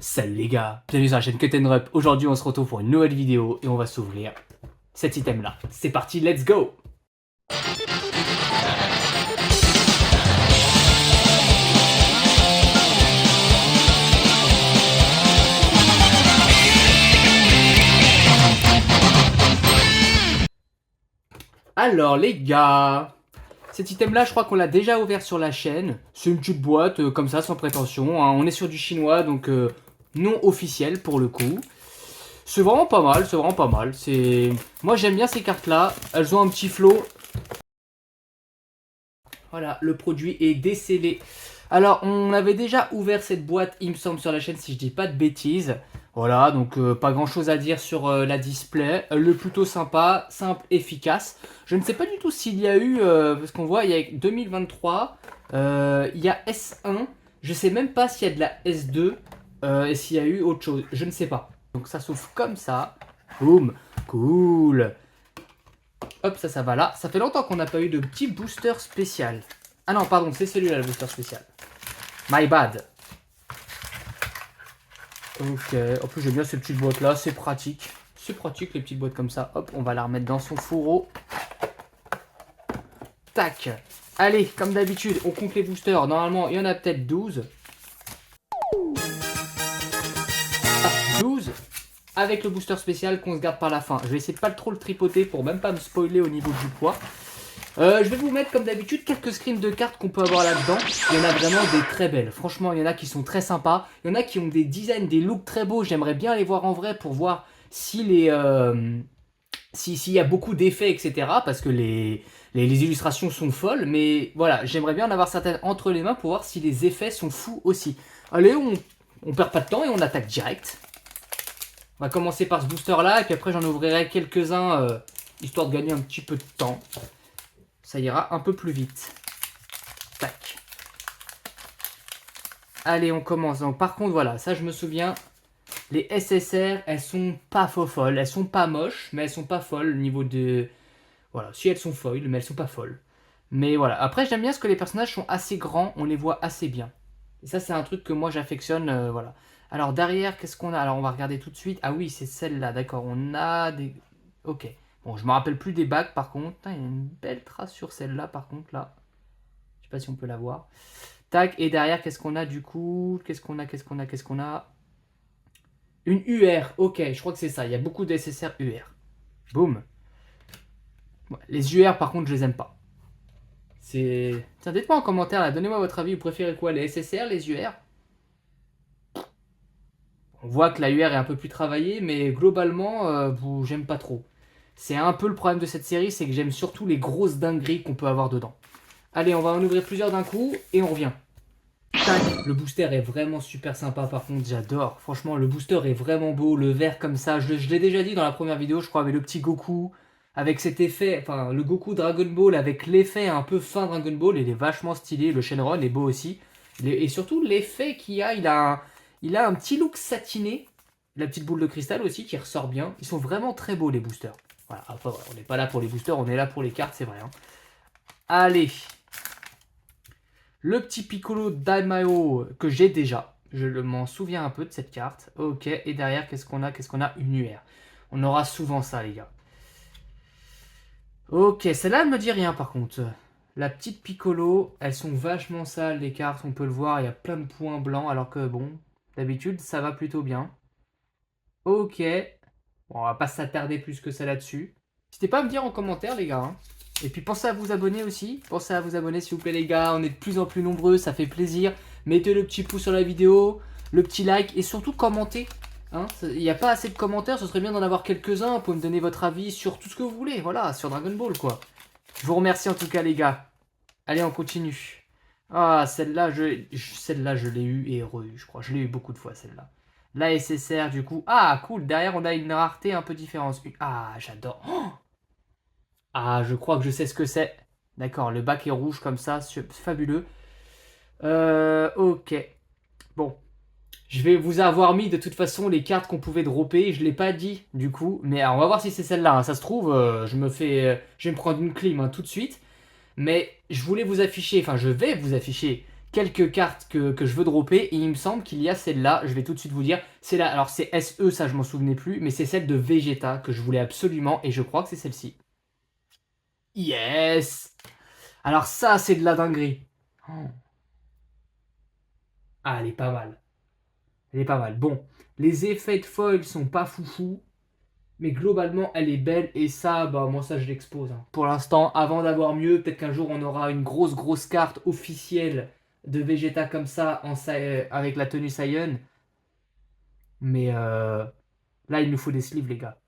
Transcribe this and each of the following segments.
Salut les gars, bienvenue sur la chaîne Cut and Rep. Aujourd'hui on se retrouve pour une nouvelle vidéo et on va s'ouvrir cet item là. C'est parti, let's go! Alors les gars, cet item là je crois qu'on l'a déjà ouvert sur la chaîne. C'est une petite boîte comme ça sans prétention, hein. On est sur du chinois donc non officiel pour le coup. C'est vraiment pas mal, c'est vraiment pas mal. Moi j'aime bien ces cartes là, elles ont un petit flow. Voilà, le produit est décellé. Alors, on avait déjà ouvert cette boîte, il me semble, sur la chaîne, si je dis pas de bêtises. Voilà, donc pas grand chose à dire sur la display. Le plutôt sympa, simple, efficace. Je ne sais pas du tout s'il y a eu, parce qu'on voit, il y a 2023, il y a S1. Je sais même pas s'il y a de la S2 et s'il y a eu autre chose. Je ne sais pas. Donc ça s'ouvre comme ça. Boum, cool. Hop, ça va là. Ça fait longtemps qu'on n'a pas eu de petit booster spécial. Ah non, pardon, c'est celui-là le booster spécial. My bad. Ok, en plus j'aime bien ces petites boîtes là, c'est pratique. C'est pratique les petites boîtes comme ça. Hop, on va la remettre dans son fourreau. Tac. Allez, comme d'habitude, on compte les boosters. Normalement, il y en a peut-être 12. Ah, 12 avec le booster spécial qu'on se garde par la fin. Je vais essayer de pas trop le tripoter pour même pas me spoiler au niveau du poids. Je vais vous mettre comme d'habitude quelques screens de cartes qu'on peut avoir là-dedans. Il y en a vraiment des très belles. Franchement, il y en a qui sont très sympas. Il y en a qui ont des designs, des looks très beaux. J'aimerais bien les voir en vrai pour voir si s'il y a beaucoup d'effets, etc. Parce que les illustrations sont folles. Mais voilà, j'aimerais bien en avoir certaines entre les mains pour voir si les effets sont fous aussi. Allez, on perd pas de temps et on attaque direct. On va commencer par ce booster là. Et puis après, j'en ouvrirai quelques-uns histoire de gagner un petit peu de temps. Ça ira un peu plus vite. Tac. Allez, on commence. Donc, par contre, voilà, ça je me souviens. Les SSR, elles sont pas folles. Elles sont pas moches, mais elles sont pas folles au niveau de... Voilà, si elles sont foil, mais elles sont pas folles. Mais voilà, après j'aime bien ce que les personnages sont assez grands, on les voit assez bien. Et ça c'est un truc que moi j'affectionne, voilà. Alors derrière, qu'est-ce qu'on a? Alors on va regarder tout de suite. Ah oui, c'est celle-là, d'accord. On a des... Ok. Bon, je me rappelle plus des bagues par contre. Il y a une belle trace sur celle-là par contre là. Je sais pas si on peut la voir. Tac, et derrière, qu'est-ce qu'on a du coup? Qu'est-ce qu'on a? Une UR, ok, je crois que c'est ça. Il y a beaucoup de SSR UR. Boum. Ouais, les UR par contre, je les aime pas. Tiens, dites-moi en commentaire là, donnez-moi votre avis. Vous préférez quoi? Les SSR, les UR? On voit que la UR est un peu plus travaillée, mais globalement, j'aime pas trop. C'est un peu le problème de cette série, c'est que j'aime surtout les grosses dingueries qu'on peut avoir dedans. Allez, on va en ouvrir plusieurs d'un coup et on revient. Tac, le booster est vraiment super sympa par contre, j'adore. Franchement, le booster est vraiment beau, le vert comme ça. Je l'ai déjà dit dans la première vidéo, je crois, avec le petit Goku. Avec cet effet, enfin le Goku Dragon Ball avec l'effet un peu fin Dragon Ball, il est vachement stylé. Le Shenron est beau aussi. Et surtout l'effet qu'il a, il a un petit look satiné. La petite boule de cristal aussi qui ressort bien. Ils sont vraiment très beaux les boosters. Voilà, après voilà, on n'est pas là pour les boosters, on est là pour les cartes, c'est vrai. Hein. Allez. Le petit Piccolo Daimao que j'ai déjà. Je m'en souviens un peu de cette carte. Ok, et derrière, qu'est-ce qu'on a? Une UR. On aura souvent ça, les gars. Ok, celle-là, elle me dit rien, par contre. La petite Piccolo, elles sont vachement sales, les cartes, on peut le voir. Il y a plein de points blancs, alors que, bon, d'habitude, ça va plutôt bien. Ok. Bon, on va pas s'attarder plus que ça là-dessus. N'hésitez pas à me dire en commentaire, les gars. Hein. Et puis pensez à vous abonner aussi. Pensez à vous abonner s'il vous plaît les gars. On est de plus en plus nombreux, ça fait plaisir. Mettez le petit pouce sur la vidéo, le petit like et surtout commentez. Hein. Il n'y a pas assez de commentaires, ce serait bien d'en avoir quelques-uns. Vous pouvez me donner votre avis sur tout ce que vous voulez. Voilà, sur Dragon Ball quoi. Je vous remercie en tout cas les gars. Allez, on continue. Ah, celle-là, je l'ai eu et re-eu, je crois. Je l'ai eu beaucoup de fois celle-là. La SSR du coup. Ah, cool. Derrière, on a une rareté un peu différente. Ah, j'adore. Oh, ah, je crois que je sais ce que c'est. D'accord, le bac est rouge comme ça, fabuleux. Ok. Bon. Je vais vous avoir mis de toute façon les cartes qu'on pouvait dropper. Je ne l'ai pas dit du coup. Mais alors, on va voir si c'est celle-là. Hein. Ça se trouve, je vais me prendre une clim hein, tout de suite. Mais je voulais vous afficher, enfin je vais vous afficher quelques cartes que je veux dropper. Et il me semble qu'il y a celle-là. Je vais tout de suite vous dire. C'est là. Alors c'est SE, ça je m'en souvenais plus. Mais c'est celle de Vegeta que je voulais absolument. Et je crois que c'est celle-ci. Yes! Alors ça, c'est de la dinguerie. Oh. Ah, elle est pas mal. Elle est pas mal. Bon, les effets de foil sont pas foufou. Mais globalement, elle est belle. Et ça, bah moi ça, je l'expose. Hein. Pour l'instant, avant d'avoir mieux, peut-être qu'un jour, on aura une grosse carte officielle de Vegeta comme ça, avec la tenue Saiyan. Mais là, il nous faut des sleeves, les gars.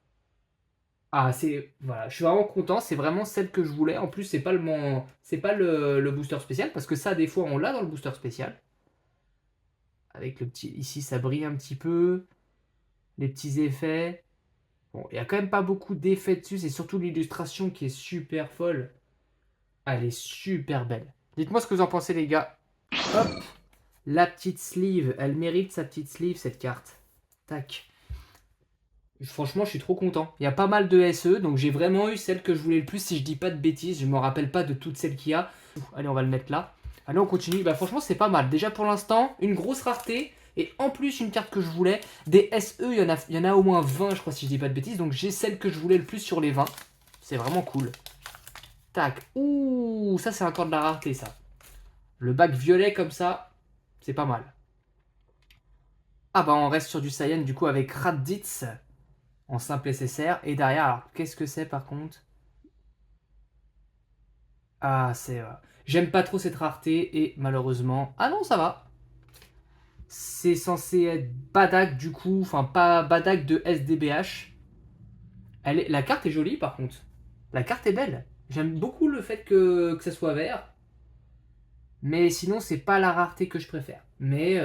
Ah, c'est... Voilà, je suis vraiment content. C'est vraiment celle que je voulais. En plus, c'est pas le booster spécial. Parce que ça, des fois, on l'a dans le booster spécial. Avec le petit... Ici, ça brille un petit peu. Les petits effets. Bon, il n'y a quand même pas beaucoup d'effets dessus. C'est surtout l'illustration qui est super folle. Ah, elle est super belle. Dites-moi ce que vous en pensez, les gars. Hop. La petite sleeve. Elle mérite sa petite sleeve, cette carte. Tac. Franchement, je suis trop content. Il y a pas mal de SE, donc j'ai vraiment eu celle que je voulais le plus. Si je dis pas de bêtises, je me rappelle pas de toutes celles qu'il y a. Allez, on va le mettre là. Allez, on continue. Bah, franchement, c'est pas mal. Déjà pour l'instant, une grosse rareté. Et en plus, une carte que je voulais. Des SE, il y en a au moins 20, je crois, si je dis pas de bêtises. Donc j'ai celle que je voulais le plus sur les 20. C'est vraiment cool. Tac. Ouh, ça, c'est encore de la rareté, ça. Le bac violet comme ça, c'est pas mal. Ah bah, on reste sur du Saiyan, du coup, avec Raditz. En simple SSR. Et derrière, alors, qu'est-ce que c'est par contre? Ah, c'est... j'aime pas trop cette rareté et malheureusement... Ah non, ça va. C'est censé être Badak du coup. Enfin, pas Badak de SDBH. La carte est jolie par contre. La carte est belle. J'aime beaucoup le fait que ça soit vert. Mais sinon, c'est pas la rareté que je préfère. Mais...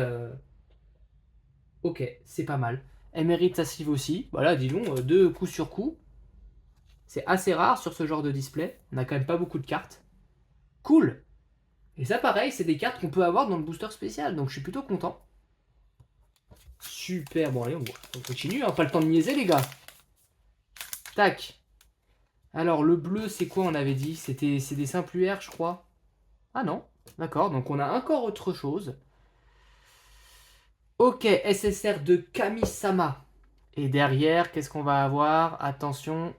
ok, c'est pas mal. Elle mérite sa sleeve aussi. Voilà, disons, deux coups sur coup. C'est assez rare sur ce genre de display. On a quand même pas beaucoup de cartes. Cool. Et ça, pareil, c'est des cartes qu'on peut avoir dans le booster spécial. Donc, je suis plutôt content. Super. Bon, allez, on continue. Hein. Pas le temps de niaiser, les gars. Tac. Alors, le bleu, c'est quoi, on avait dit? C'est des simples UR, je crois. Ah non. D'accord. Donc, on a encore autre chose. Ok, SSR de Kami-sama. Et derrière, qu'est-ce qu'on va avoir? Attention.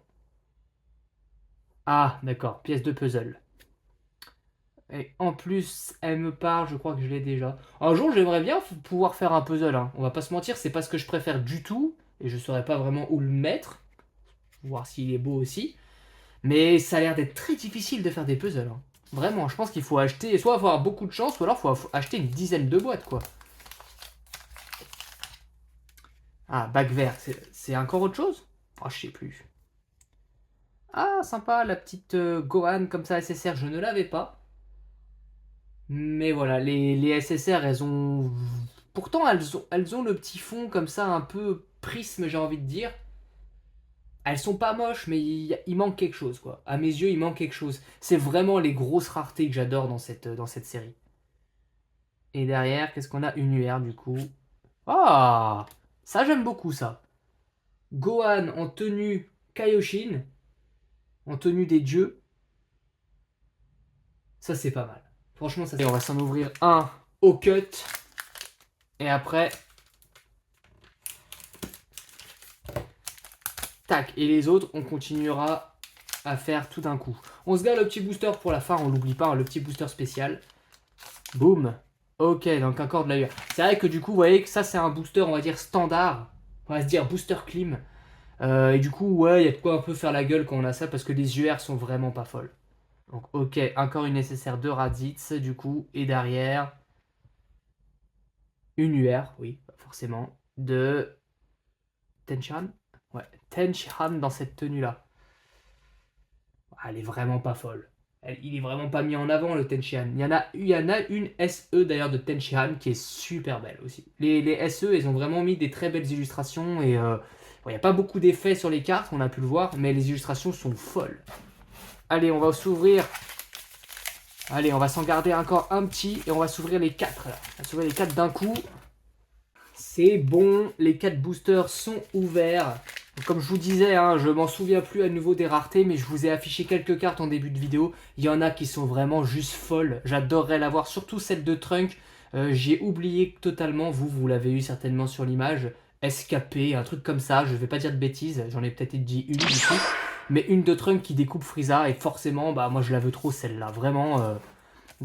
Ah, d'accord. Pièce de puzzle. Et en plus, elle me parle, je crois que je l'ai déjà. Un jour, j'aimerais bien pouvoir faire un puzzle. Hein. On va pas se mentir, c'est pas ce que je préfère du tout. Et je saurais pas vraiment où le mettre. Voir s'il est beau aussi. Mais ça a l'air d'être très difficile de faire des puzzles. Hein. Vraiment, je pense qu'il faut acheter, soit avoir beaucoup de chance, ou alors il faut acheter une dizaine de boîtes, quoi. Ah, bac vert, c'est encore autre chose? Oh, je sais plus. Ah, sympa, la petite Gohan comme ça, SSR, je ne l'avais pas. Mais voilà, les SSR, elles ont... Pourtant, elles ont le petit fond comme ça, un peu prisme, j'ai envie de dire. Elles sont pas moches, mais il manque quelque chose, quoi. À mes yeux, il manque quelque chose. C'est vraiment les grosses raretés que j'adore dans cette série. Et derrière, qu'est-ce qu'on a? Une UR, du coup. Ah! Ça, j'aime beaucoup, ça. Gohan en tenue Kaioshin, en tenue des dieux. Ça, c'est pas mal. Franchement, ça, c'est... On va s'en ouvrir un au cut. Et après... Tac. Et les autres, on continuera à faire tout d'un coup. On se garde le petit booster pour la fin, on l'oublie pas, hein, le petit booster spécial. Boum. Ok, donc encore de la UR. C'est vrai que du coup, vous voyez que ça, c'est un booster, on va dire, standard. On va se dire booster clim. Et du coup, ouais, il y a de quoi un peu faire la gueule quand on a ça, parce que les UR sont vraiment pas folles. Donc, ok, encore une nécessaire de Raditz, du coup. Et derrière, une UR, oui, forcément, de Tenchan. Ouais, Tenchan dans cette tenue-là. Elle est vraiment pas folle. Il est vraiment pas mis en avant, le Tenchan. Il y en a une SE d'ailleurs de Tenchan qui est super belle aussi. Les SE, ils ont vraiment mis des très belles illustrations et il n'y a pas beaucoup d'effets sur les cartes, on a pu le voir, mais les illustrations sont folles. Allez, on va s'ouvrir. Allez, on va s'en garder encore un petit et on va s'ouvrir les 4 là. On va s'ouvrir les 4 d'un coup. C'est bon, les 4 boosters sont ouverts. Comme je vous disais, hein, je m'en souviens plus à nouveau des raretés, mais je vous ai affiché quelques cartes en début de vidéo. Il y en a qui sont vraiment juste folles. J'adorerais l'avoir, surtout celle de Trunk. J'ai oublié totalement, vous l'avez eu certainement sur l'image. Escapé, un truc comme ça, je vais pas dire de bêtises, j'en ai peut-être dit une du coup. Mais une de Trunk qui découpe Frieza, et forcément, bah moi je la veux trop celle-là. Vraiment,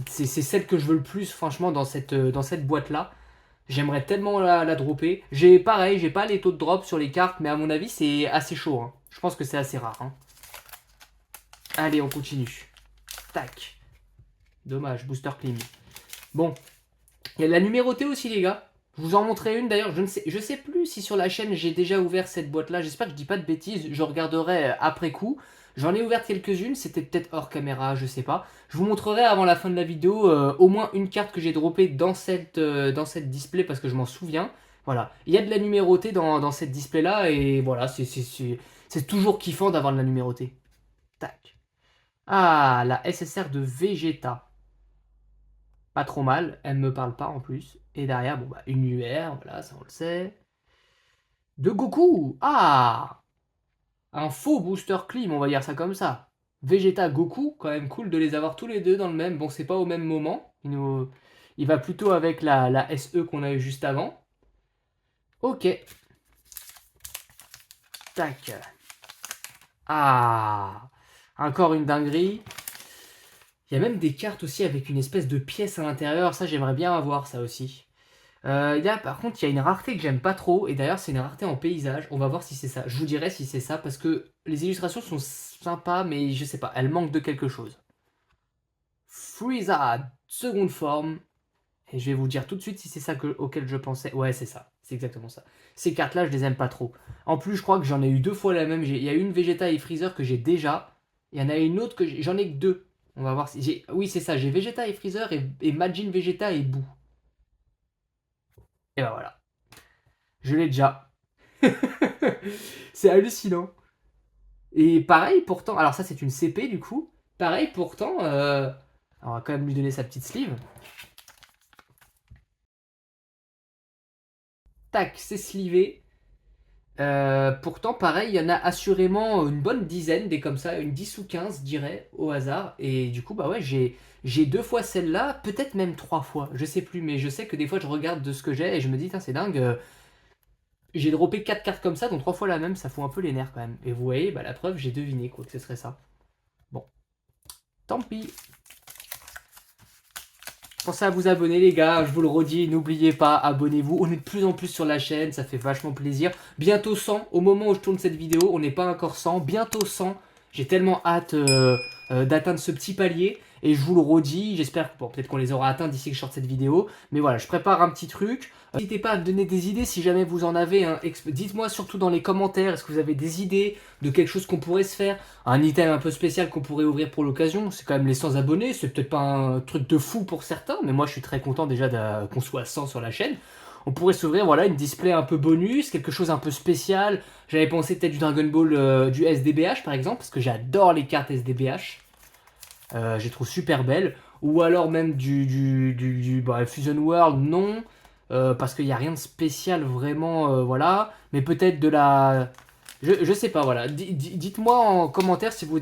c'est celle que je veux le plus, franchement, dans cette boîte-là. J'aimerais tellement la dropper. Pareil, j'ai pas les taux de drop sur les cartes, mais à mon avis, c'est assez chaud. Hein. Je pense que c'est assez rare. Hein. Allez, on continue. Tac. Dommage, booster clean. Bon, il y a de la numérotée aussi, les gars. Je vous en montrerai une d'ailleurs. Je sais plus si sur la chaîne j'ai déjà ouvert cette boîte-là. J'espère que je dis pas de bêtises. Je regarderai après coup. J'en ai ouvert quelques-unes. C'était peut-être hors caméra, je sais pas. Je vous montrerai avant la fin de la vidéo au moins une carte que j'ai droppée dans cette display parce que je m'en souviens. Voilà. Il y a de la numérotée dans cette display-là. Et voilà, c'est toujours kiffant d'avoir de la numérotée. Tac. Ah, la SSR de Vegeta. Pas trop mal, elle me parle pas en plus. Et derrière, bon bah une UR, voilà, ça on le sait. De Goku. Ah, un faux booster clim, on va dire ça comme ça. Vegeta, Goku, quand même cool de les avoir tous les deux dans le même. Bon, c'est pas au même moment. Il va plutôt avec la SE qu'on a eu juste avant. Ok. Tac. Ah, encore une dinguerie. Il y a même des cartes aussi avec une espèce de pièce à l'intérieur. Ça, j'aimerais bien avoir ça aussi. Par contre, il y a une rareté que j'aime pas trop. Et d'ailleurs, c'est une rareté en paysage. On va voir si c'est ça. Je vous dirai si c'est ça. Parce que les illustrations sont sympas. Mais je sais pas. Elles manquent de quelque chose. Frieza, seconde forme. Et je vais vous dire tout de suite si c'est ça auquel je pensais. Ouais, c'est ça. C'est exactement ça. Ces cartes-là, je les aime pas trop. En plus, je crois que j'en ai eu deux fois la même. Il y a une Vegeta et Freezer que j'ai déjà. Il y en a une autre que j'en ai que deux. On va voir si j'ai. Oui, c'est ça. J'ai Vegeta et Freezer et Majin Vegeta et Boo. Et ben voilà. Je l'ai déjà. C'est hallucinant. Et pareil, pourtant. Alors, ça, c'est une CP du coup. Pareil, pourtant. On va quand même lui donner sa petite sleeve. Tac, c'est slivé. Pourtant, pareil, il y en a assurément une bonne dizaine, des comme ça, une 10 ou 15, je dirais, au hasard. Et du coup, bah ouais, j'ai deux fois celle-là, peut-être même trois fois, je sais plus, mais je sais que des fois je regarde de ce que j'ai et je me dis, c'est dingue, j'ai droppé 4 cartes comme ça, donc 3 fois la même, ça fout un peu les nerfs quand même. Et vous voyez, bah la preuve, j'ai deviné quoi que ce serait ça. Bon, tant pis. Pensez à vous abonner les gars, je vous le redis, n'oubliez pas, abonnez-vous. On est de plus en plus sur la chaîne, ça fait vachement plaisir. Bientôt 100, au moment où je tourne cette vidéo, on n'est pas encore 100, bientôt 100. J'ai tellement hâte d'atteindre ce petit palier. Et je vous le redis, j'espère, bon, peut-être qu'on les aura atteints d'ici que je sorte cette vidéo. Mais voilà, je prépare un petit truc. N'hésitez pas à me donner des idées si jamais vous en avez. Hein. Dites-moi surtout dans les commentaires, est-ce que vous avez des idées de quelque chose qu'on pourrait se faire? Un item un peu spécial qu'on pourrait ouvrir pour l'occasion. C'est quand même les 100 abonnés, c'est peut-être pas un truc de fou pour certains, mais moi je suis très content déjà qu'on soit à 100 sur la chaîne. On pourrait s'ouvrir voilà, une display un peu bonus, quelque chose un peu spécial. J'avais pensé peut-être du Dragon Ball, du SDBH par exemple, parce que j'adore les cartes SDBH. Je les trouve super belles. Ou alors même du Fusion World, non. Parce qu'il n'y a rien de spécial vraiment, voilà. Mais peut-être de la... Je sais pas, voilà. Dites-moi en commentaire si vous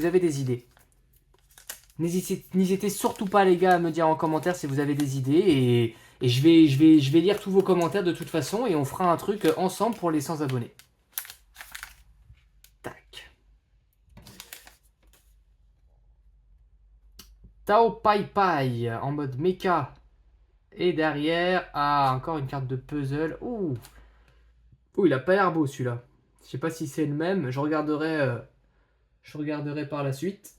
avez des idées. N'hésitez surtout pas les gars à me dire en commentaire si vous avez des idées. Et je vais lire tous vos commentaires de toute façon. Et on fera un truc ensemble pour les 100 abonnés. Tac. Tao Pai Pai en mode mecha. Et derrière, ah, encore une carte de puzzle. Ouh, ouh, il a pas l'air beau celui-là. Je sais pas si c'est le même. Je regarderai par la suite.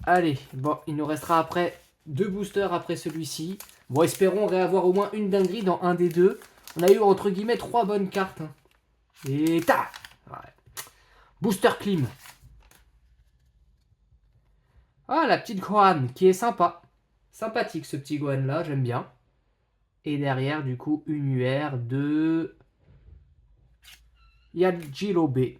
Allez, bon, il nous restera après deux boosters après celui-ci. Bon, espérons réavoir au moins une dinguerie dans un des deux. On a eu entre guillemets 3 bonnes cartes. Hein. Et ta ouais. Booster Clim. Ah, la petite Gohan qui est sympa. Sympathique ce petit Gohan là, j'aime bien. Et derrière, du coup, une UR de Yajirobe.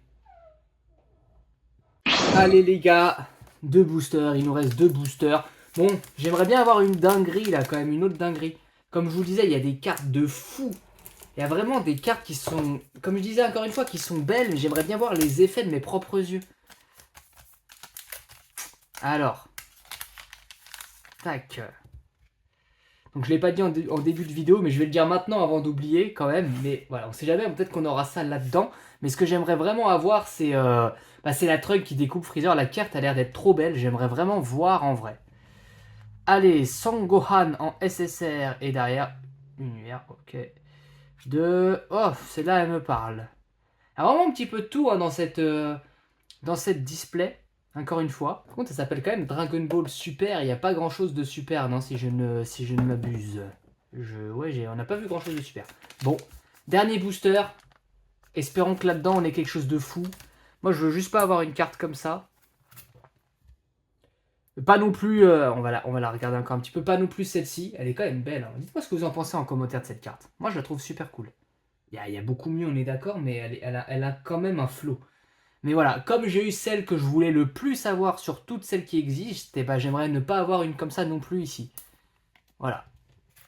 Allez les gars, deux boosters, il nous reste deux boosters. Bon, j'aimerais bien avoir une dinguerie là quand même, une autre dinguerie. Comme je vous le disais, il y a des cartes de fou. Il y a vraiment des cartes qui sont, comme je disais encore une fois, qui sont belles, mais j'aimerais bien voir les effets de mes propres yeux. Alors. Tac. Donc je ne l'ai pas dit en début de vidéo, mais je vais le dire maintenant avant d'oublier quand même. Mais voilà, on sait jamais, peut-être qu'on aura ça là-dedans. Mais ce que j'aimerais vraiment avoir, c'est la trunk qui découpe Freezer. La carte a l'air d'être trop belle, j'aimerais vraiment voir en vrai. Allez, Son Gohan en SSR et derrière, Univers, ok. Oh, celle-là, elle me parle. Il y a vraiment un petit peu de tout hein, dans cette display. Encore une fois. Par contre, ça s'appelle quand même Dragon Ball Super. Il n'y a pas grand chose de super, non, si je ne m'abuse. Ouais, on n'a pas vu grand chose de super. Bon, dernier booster. Espérons que là-dedans, on ait quelque chose de fou. Moi, je veux juste pas avoir une carte comme ça. Pas non plus, on va la regarder encore un petit peu. Pas non plus celle-ci. Elle est quand même belle. Hein. Dites-moi ce que vous en pensez en commentaire de cette carte. Moi, je la trouve super cool. Il y a beaucoup mieux, on est d'accord, mais elle a quand même un flow. Mais voilà, comme j'ai eu celle que je voulais le plus avoir sur toutes celles qui existent, et ben j'aimerais ne pas avoir une comme ça non plus ici. Voilà.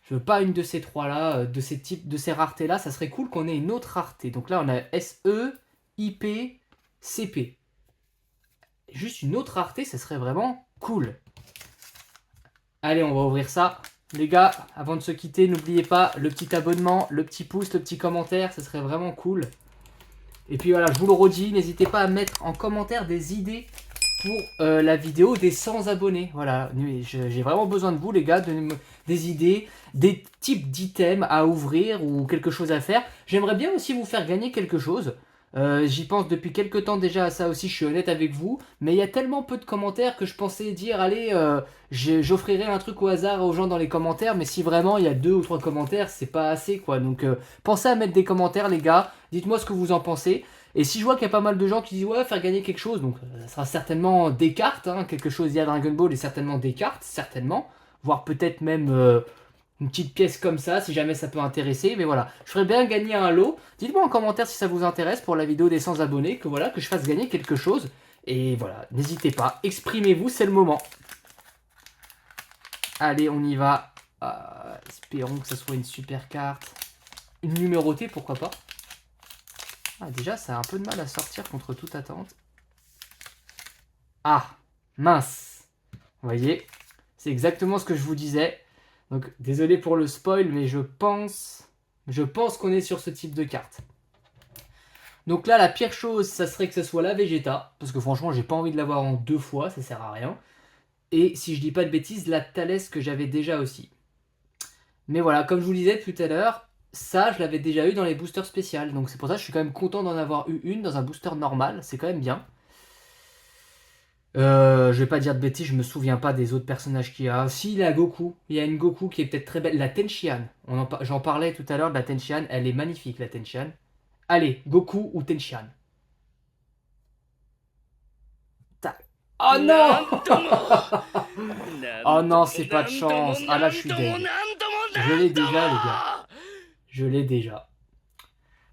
Je veux pas une de ces trois-là, de ces raretés-là. Ça serait cool qu'on ait une autre rareté. Donc là, on a SE, IP, CP. Juste une autre rareté, ça serait vraiment cool. Allez, on va ouvrir ça. Les gars, avant de se quitter, n'oubliez pas le petit abonnement, le petit pouce, le petit commentaire. Ça serait vraiment cool. Et puis voilà, je vous le redis, n'hésitez pas à mettre en commentaire des idées pour la vidéo des 100 abonnés. Voilà, j'ai vraiment besoin de vous les gars, des idées, des types d'items à ouvrir ou quelque chose à faire. J'aimerais bien aussi vous faire gagner quelque chose. J'y pense depuis quelques temps déjà à ça aussi, je suis honnête avec vous. Mais il y a tellement peu de commentaires que je pensais dire, allez, j'offrirai un truc au hasard aux gens dans les commentaires. Mais si vraiment il y a 2 ou 3 commentaires, c'est pas assez quoi. Donc pensez à mettre des commentaires les gars, dites-moi ce que vous en pensez. Et si je vois qu'il y a pas mal de gens qui disent ouais, faire gagner quelque chose, donc ça sera certainement des cartes, hein, quelque chose via Dragon Ball et certainement des cartes, certainement. Voire peut-être même une petite pièce comme ça, si jamais ça peut intéresser. Mais voilà, je ferais bien gagner un lot. Dites-moi en commentaire si ça vous intéresse pour la vidéo des 100 abonnés, que voilà, que je fasse gagner quelque chose. Et voilà, n'hésitez pas, exprimez-vous, c'est le moment. Allez, on y va. Espérons que ça soit une super carte. Une numérotée, pourquoi pas. Déjà, ça a un peu de mal à sortir contre toute attente. Ah, mince. Vous voyez, c'est exactement ce que je vous disais. Donc, désolé pour le spoil, mais je pense qu'on est sur ce type de carte. Donc là, la pire chose, ça serait que ce soit la Vegeta. Parce que franchement, j'ai pas envie de l'avoir en 2 fois, ça sert à rien. Et si je dis pas de bêtises, la Thalès que j'avais déjà aussi. Mais voilà, comme je vous le disais tout à l'heure, ça, je l'avais déjà eu dans les boosters spéciales. Donc c'est pour ça que je suis quand même content d'en avoir eu une dans un booster normal. C'est quand même bien. Je vais pas dire de bêtises, je me souviens pas des autres personnages qu'il y a. Si, il y a Goku. Il y a une Goku qui est peut-être très belle. La Tenshinhan. J'en parlais tout à l'heure de la Tenshinhan. Elle est magnifique, la Tenshinhan. Allez, Goku ou Tenshinhan. Oh non. Oh non, c'est pas de chance. Ah là, je suis deg. Je l'ai déjà, les gars. Je l'ai déjà.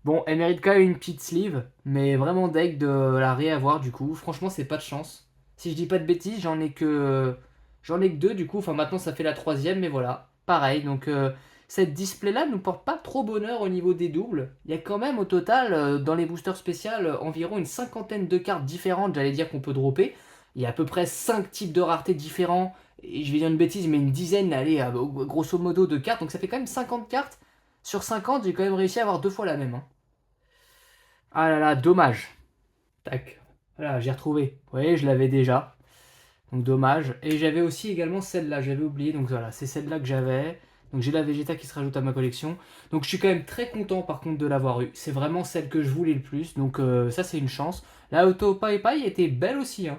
Bon, elle mérite quand même une petite sleeve, mais vraiment deg de la réavoir du coup. Franchement, c'est pas de chance. Si je dis pas de bêtises, j'en ai que 2 du coup. Enfin, maintenant ça fait la 3e, mais voilà. Pareil, donc cette display-là nous porte pas trop bonheur au niveau des doubles. Il y a quand même au total, dans les boosters spéciales, environ une 50aine de cartes différentes, j'allais dire qu'on peut dropper. Il y a à peu près 5 types de raretés différents. Et je vais dire une bêtise, mais une dizaine, allez, grosso modo, de cartes. Donc ça fait quand même 50 cartes. Sur 50, j'ai quand même réussi à avoir 2 fois la même. Hein. Ah là là, dommage. Tac. Voilà, j'ai retrouvé. Vous voyez, je l'avais déjà. Donc dommage. Et j'avais aussi également celle-là, j'avais oublié. Donc voilà, c'est celle-là que j'avais. Donc j'ai la Vegeta qui se rajoute à ma collection. Donc je suis quand même très content par contre de l'avoir eu. C'est vraiment celle que je voulais le plus. Donc ça c'est une chance. La Auto Pai Pai était belle aussi. Hein.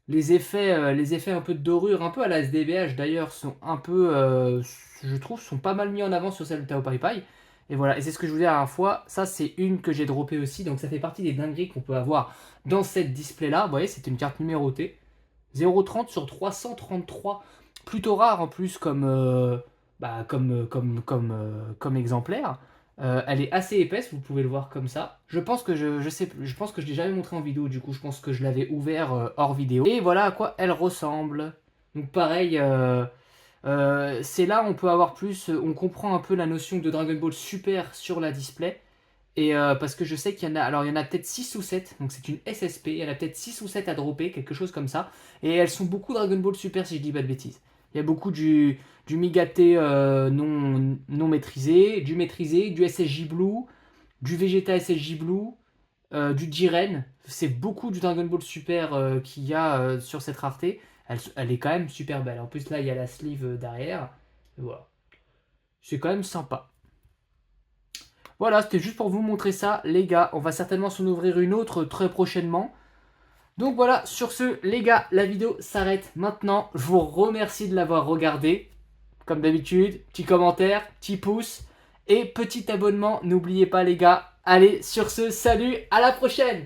Les effets un peu de dorure, un peu à la SDBH d'ailleurs, sont un peu, je trouve, sont pas mal mis en avant sur celle de Tao Pai Pai. Et voilà, et c'est ce que je vous disais la dernière fois, ça c'est une que j'ai droppée aussi, donc ça fait partie des dingueries qu'on peut avoir dans cette display-là. Vous voyez, c'est une carte numérotée. 0,30 sur 333. Plutôt rare en plus comme exemplaire. Elle est assez épaisse, vous pouvez le voir comme ça. Je pense que je pense que je l'ai jamais montré en vidéo, du coup je pense que je l'avais ouvert hors vidéo. Et voilà à quoi elle ressemble. Donc pareil, C'est là où on peut avoir plus, on comprend un peu la notion de Dragon Ball Super sur la display. Et parce que je sais qu'il y en a, alors il y en a peut-être 6 ou 7, donc c'est une SSP, il y en a peut-être 6 ou 7 à dropper, quelque chose comme ça. Et elles sont beaucoup Dragon Ball Super si je dis pas de bêtises. Il y a beaucoup du Migate non maîtrisé, du maîtrisé, du SSJ Blue, du Vegeta SSJ Blue, du Jiren. C'est beaucoup du Dragon Ball Super qu'il y a sur cette rareté. Elle est quand même super belle. En plus là il y a la sleeve derrière. Et voilà. C'est quand même sympa. Voilà, c'était juste pour vous montrer ça, les gars. On va certainement s'en ouvrir une autre très prochainement. Donc voilà, sur ce, les gars, la vidéo s'arrête maintenant. Je vous remercie de l'avoir regardé. Comme d'habitude, petit commentaire, petit pouce et petit abonnement. N'oubliez pas, les gars. Allez, sur ce, salut, à la prochaine!